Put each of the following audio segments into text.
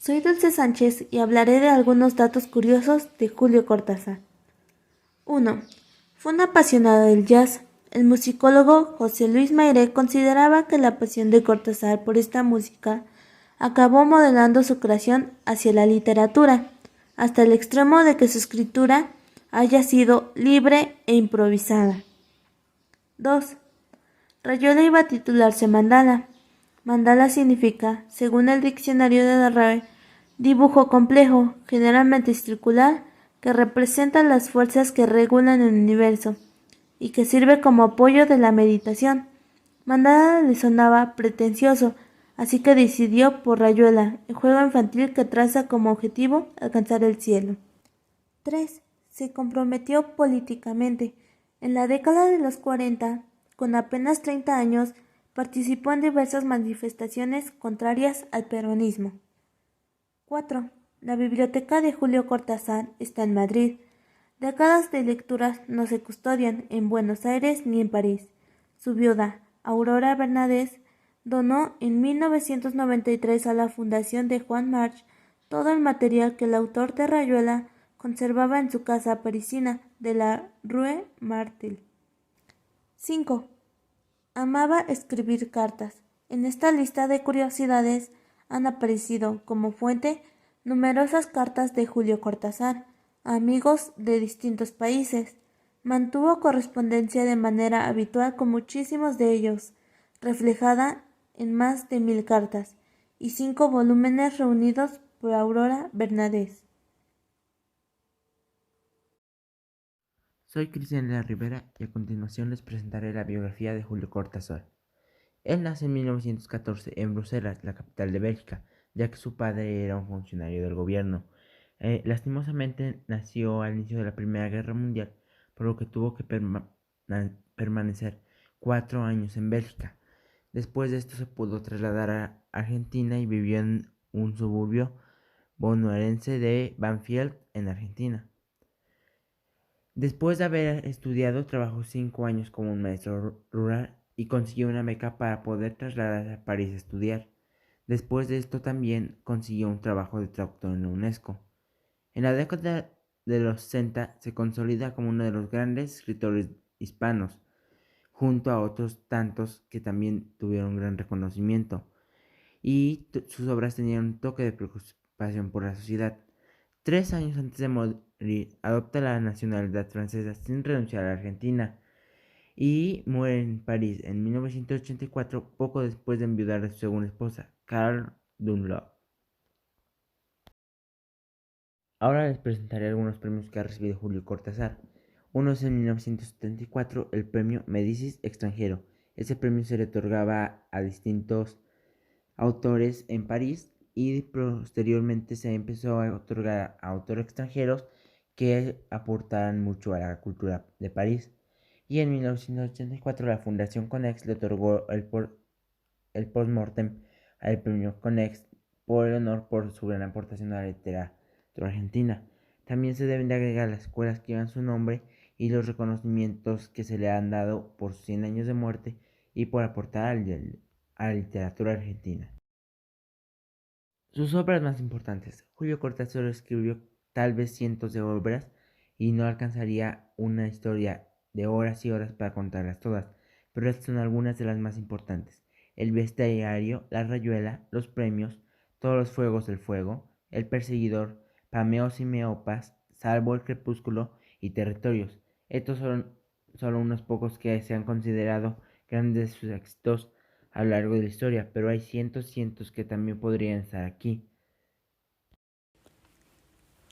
Soy Dulce Sánchez y hablaré de algunos datos curiosos de Julio Cortázar. 1. Fue un apasionado del jazz. El musicólogo José Luis Mayre consideraba que la pasión de Cortázar por esta música acabó modelando su creación hacia la literatura, hasta el extremo de que su escritura haya sido libre e improvisada. 2. Rayuela iba a titularse Mandala. Mandala significa, según el diccionario de la RAE, dibujo complejo, generalmente circular, que representa las fuerzas que regulan el universo y que sirve como apoyo de la meditación. Mandala le sonaba pretencioso, así que decidió por Rayuela, el juego infantil que traza como objetivo alcanzar el cielo. 3. Se comprometió políticamente. En la década de los 40, con apenas 30 años, participó en diversas manifestaciones contrarias al peronismo. 4. La biblioteca de Julio Cortázar está en Madrid. Décadas de lecturas no se custodian en Buenos Aires ni en París. Su viuda, Aurora Bernades, donó en 1993 a la Fundación de Juan March todo el material que el autor de Rayuela conservaba en su casa parisina de la Rue Martel. 5. Amaba escribir cartas. En esta lista de curiosidades han aparecido como fuente numerosas cartas de Julio Cortázar a amigos de distintos países. Mantuvo correspondencia de manera habitual con muchísimos de ellos, reflejada en más de 1000 cartas y 5 volúmenes reunidos por Aurora Bernades. Soy Cristian de la Rivera y a continuación les presentaré la biografía de Julio Cortázar. Él nace en 1914 en Bruselas, la capital de Bélgica, ya que su padre era un funcionario del gobierno. Lastimosamente nació al inicio de la Primera Guerra Mundial, por lo que tuvo que permanecer 4 años en Bélgica. Después de esto se pudo trasladar a Argentina y vivió en un suburbio bonaerense de Banfield, en Argentina. Después de haber estudiado, trabajó 5 años como un maestro rural y consiguió una beca para poder trasladarse a París a estudiar. Después de esto también consiguió un trabajo de traductor en la UNESCO. En la década de los 60 se consolida como uno de los grandes escritores hispanos, junto a otros tantos que también tuvieron gran reconocimiento, y sus obras tenían un toque de preocupación por la sociedad. 3 años antes de morir, adopta la nacionalidad francesa sin renunciar a la Argentina y muere en París en 1984, poco después de enviudar a su segunda esposa, Carole Dunlop. Ahora les presentaré algunos premios que ha recibido Julio Cortázar. Uno es en 1974 el premio Médicis extranjero. Ese premio se le otorgaba a distintos autores en París y posteriormente se empezó a otorgar a autores extranjeros que aportaran mucho a la cultura de París. Y en 1984 la Fundación Konex le otorgó el post-mortem al premio Konex por el honor por su gran aportación a la literatura argentina. También se deben de agregar las escuelas que llevan su nombre y los reconocimientos que se le han dado por sus 100 años de muerte y por aportar a la literatura argentina. Sus obras más importantes. Julio Cortázar escribió tal vez cientos de obras y no alcanzaría una historia de horas y horas para contarlas todas, pero estas son algunas de las más importantes. El bestiario, la rayuela, los premios, todos los fuegos del fuego, el perseguidor, Pameos y Meopas, Salvo el crepúsculo y Territorios. Estos son solo unos pocos que se han considerado grandes sus éxitos a lo largo de la historia, pero hay cientos que también podrían estar aquí.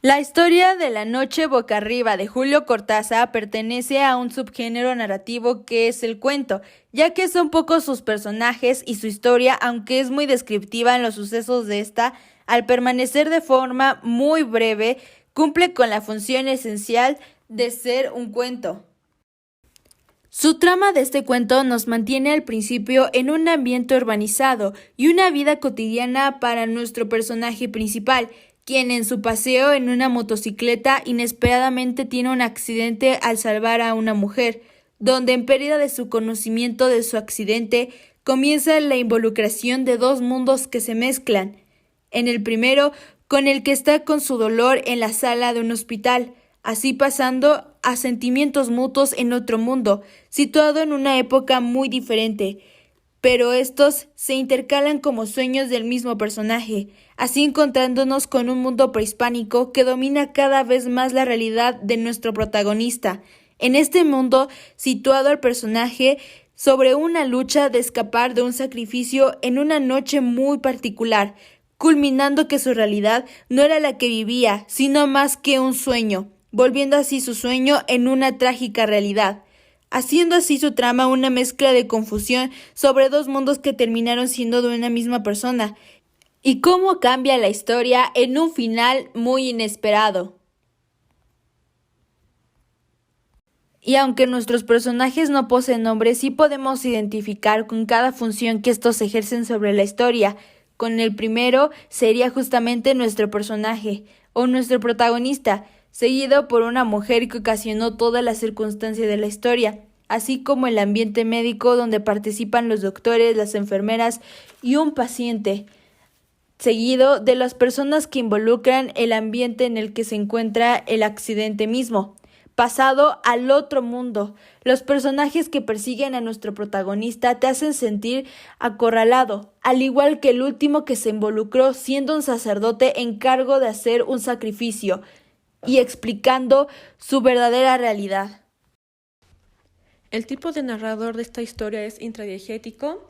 La historia de La noche boca arriba de Julio Cortázar pertenece a un subgénero narrativo que es el cuento, ya que son pocos sus personajes y su historia, aunque es muy descriptiva en los sucesos de esta, al permanecer de forma muy breve, cumple con la función esencial de ser un cuento. Su trama de este cuento nos mantiene al principio en un ambiente urbanizado y una vida cotidiana para nuestro personaje principal, quien en su paseo en una motocicleta inesperadamente tiene un accidente al salvar a una mujer, donde en pérdida de su conocimiento de su accidente comienza la involucración de dos mundos que se mezclan. En el primero, con el que está con su dolor en la sala de un hospital, así pasando a sentimientos mutuos en otro mundo, situado en una época muy diferente, pero estos se intercalan como sueños del mismo personaje, así encontrándonos con un mundo prehispánico que domina cada vez más la realidad de nuestro protagonista. En este mundo, situado al personaje sobre una lucha de escapar de un sacrificio en una noche muy particular, culminando que su realidad no era la que vivía, sino más que un sueño, volviendo así su sueño en una trágica realidad, haciendo así su trama una mezcla de confusión sobre dos mundos que terminaron siendo de una misma persona, y cómo cambia la historia en un final muy inesperado. Y aunque nuestros personajes no poseen nombres, sí podemos identificar con cada función que estos ejercen sobre la historia. Con el primero sería justamente nuestro personaje, o nuestro protagonista, seguido por una mujer que ocasionó toda la circunstancia de la historia, así como el ambiente médico donde participan los doctores, las enfermeras y un paciente, seguido de las personas que involucran el ambiente en el que se encuentra el accidente mismo. Pasado al otro mundo, los personajes que persiguen a nuestro protagonista te hacen sentir acorralado, al igual que el último que se involucró siendo un sacerdote en cargo de hacer un sacrificio y explicando su verdadera realidad. El tipo de narrador de esta historia es intradiegético.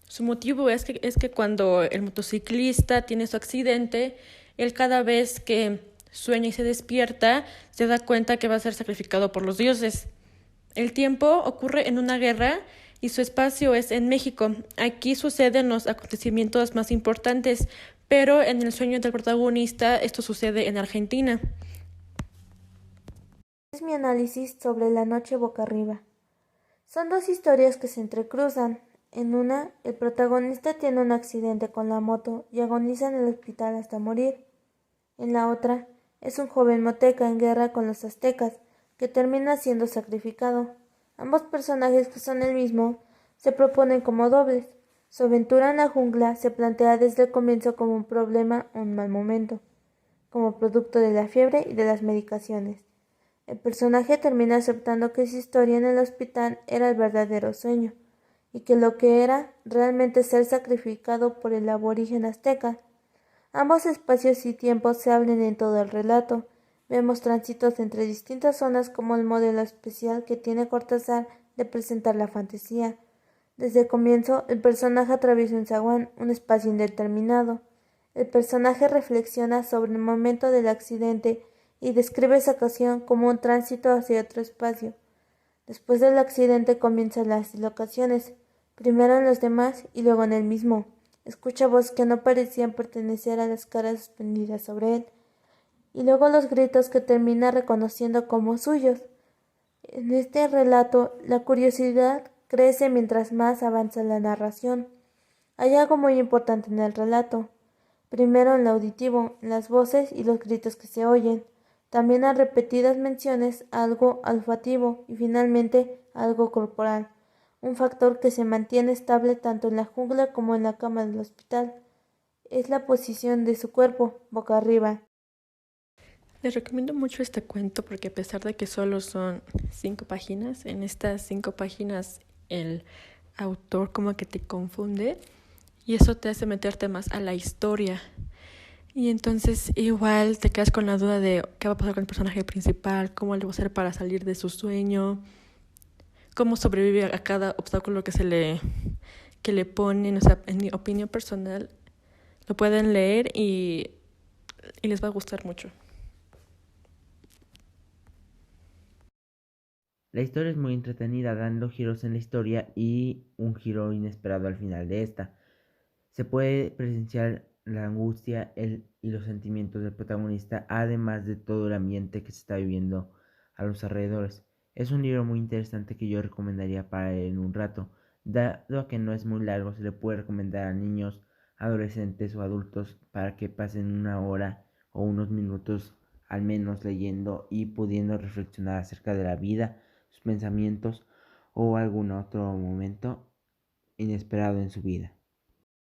Su motivo es que cuando el motociclista tiene su accidente, él cada vez que sueña y se despierta, se da cuenta que va a ser sacrificado por los dioses. El tiempo ocurre en una guerra y su espacio es en México. Aquí suceden los acontecimientos más importantes, pero en el sueño del protagonista esto sucede en Argentina. Es mi análisis sobre La noche boca arriba. Son dos historias que se entrecruzan. En una, el protagonista tiene un accidente con la moto y agoniza en el hospital hasta morir. En la otra, es un joven moteca en guerra con los aztecas que termina siendo sacrificado. Ambos personajes, que son el mismo, se proponen como dobles. Su aventura en la jungla se plantea desde el comienzo como un problema o un mal momento, como producto de la fiebre y de las medicaciones. El personaje termina aceptando que su historia en el hospital era el verdadero sueño, y que lo que era realmente ser sacrificado por el aborigen azteca. Ambos espacios y tiempos se hablan en todo el relato. Vemos tránsitos entre distintas zonas como el modelo especial que tiene Cortázar de presentar la fantasía. Desde el comienzo, el personaje atraviesa un zaguán, un espacio indeterminado. El personaje reflexiona sobre el momento del accidente y describe esa ocasión como un tránsito hacia otro espacio. Después del accidente comienzan las dislocaciones, primero en los demás y luego en él mismo. Escucha voces que no parecían pertenecer a las caras suspendidas sobre él, y luego los gritos que termina reconociendo como suyos. En este relato, la curiosidad crece mientras más avanza la narración. Hay algo muy importante en el relato. Primero en lo auditivo, en las voces y los gritos que se oyen. También hay repetidas menciones a algo olfativo y finalmente a algo corporal. Un factor que se mantiene estable tanto en la jungla como en la cama del hospital. Es la posición de su cuerpo, boca arriba. Les recomiendo mucho este cuento porque a pesar de que solo son 5 páginas, en estas 5 páginas el autor como que te confunde y eso te hace meterte más a la historia. Y entonces igual te quedas con la duda de qué va a pasar con el personaje principal, cómo le va a hacer para salir de su sueño, cómo sobrevive a cada obstáculo que le ponen. O sea, en mi opinión personal, lo pueden leer y les va a gustar mucho. La historia es muy entretenida, dando giros en la historia y un giro inesperado al final de esta. Se puede presenciar la angustia y los sentimientos del protagonista, además de todo el ambiente que se está viviendo a los alrededores. Es un libro muy interesante que yo recomendaría para leer en un rato. Dado a que no es muy largo, se le puede recomendar a niños, adolescentes o adultos para que pasen una hora o unos minutos al menos leyendo y pudiendo reflexionar acerca de la vida, sus pensamientos o algún otro momento inesperado en su vida.